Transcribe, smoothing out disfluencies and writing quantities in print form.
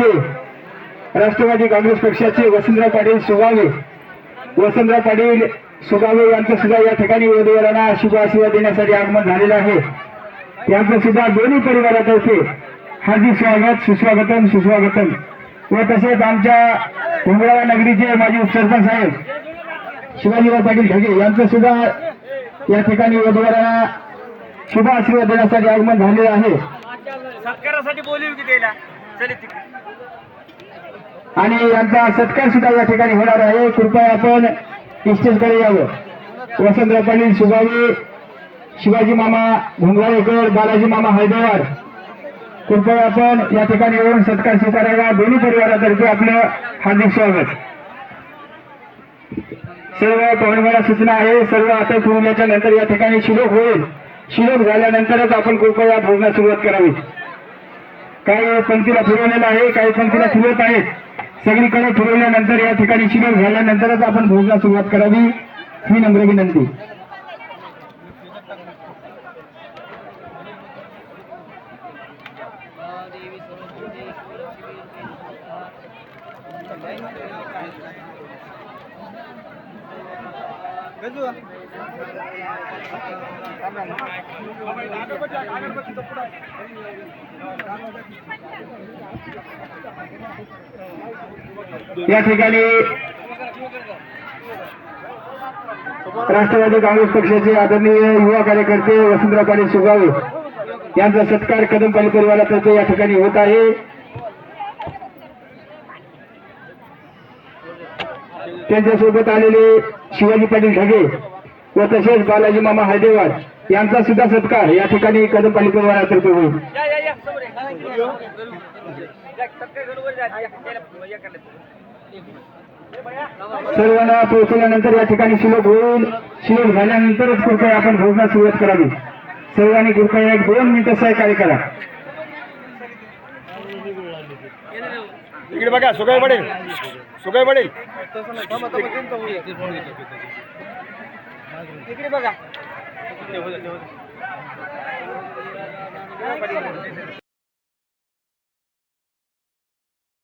नेते राष्ट्रवादी काँग्रेस पक्षाचे वसंतराव पाटील सुगावे यांचं सुद्धा या ठिकाणी उमेदवारांना शुभ आशीर्वाद देण्यासाठी आगमन झालेलं आहे। यांचं सुद्धा दोन्ही परिवारातर्फे हार्दिक स्वागत, सुस्वागतम व तसेच आमच्या उमराळा नगरीचे माजी उपसरपंच साहेब शिवाजीराव पाटील ढगे यांचं सुद्धा या ठिकाणी उमेदवारांना शुभ आशीर्वाद देण्यासाठी आगमन झालेलं आहे। सत्कारासाठी बोलू की द्यायला आणि यांचा सत्कार सुद्धा या ठिकाणी होणार आहे। कृपया आपण स्टेजकडे यावं। वसंतराव पाटील सुगावे, शिवाजी मामा घोंगराळेकर, बालाजी मामा हैदराबाद, कृपया आपण या ठिकाणी येऊन सत्कार स्वीकारायला दोन्ही परिवारातर्फे आपलं हार्दिक स्वागत। सर्व पाहुण्यांना सूचना आहे, सर्व आता फिरवल्याच्या नंतर या ठिकाणी शिलोक होईल। शिलोक झाल्यानंतरच आपण कृपया भोजनास सुरुवात करावी। काही पंक्तीला फिरवलेलं आहे, काही पंक्तीला फिरवत आहेत। सगळीकडे फिरवल्यानंतर या ठिकाणी शिलोक झाल्यानंतरच आपण भोजनास सुरुवात करावी ही नम्र विनंती। या ठिकाणी राष्ट्रवादी काँग्रेस पक्षाचे आदरणीय युवा कार्यकर्ते वसंतराव पाटील सुगावे यांचा सत्कार कदमपाली परिवारातर्फे या ठिकाणी होत आहे। त्यांच्यासोबत आलेले शिवाजी पाटील ढगे व तसेच बालाजी मामा हैदराबाद यांचा सुद्धा सत्कार या ठिकाणी कदमपाली परिवारातर्फे होईल। सर्वांना पोहोचल्यानंतर या ठिकाणी शिलोक होईल। शिलोक झाल्यानंतरच कृपया आपण भोजनास सुरुवात करावी। सर्वांनी कृपया 1-2 मिनिटं सहकार्य करा। इकडे बघा, सुगावे पडेल इकडे बघा।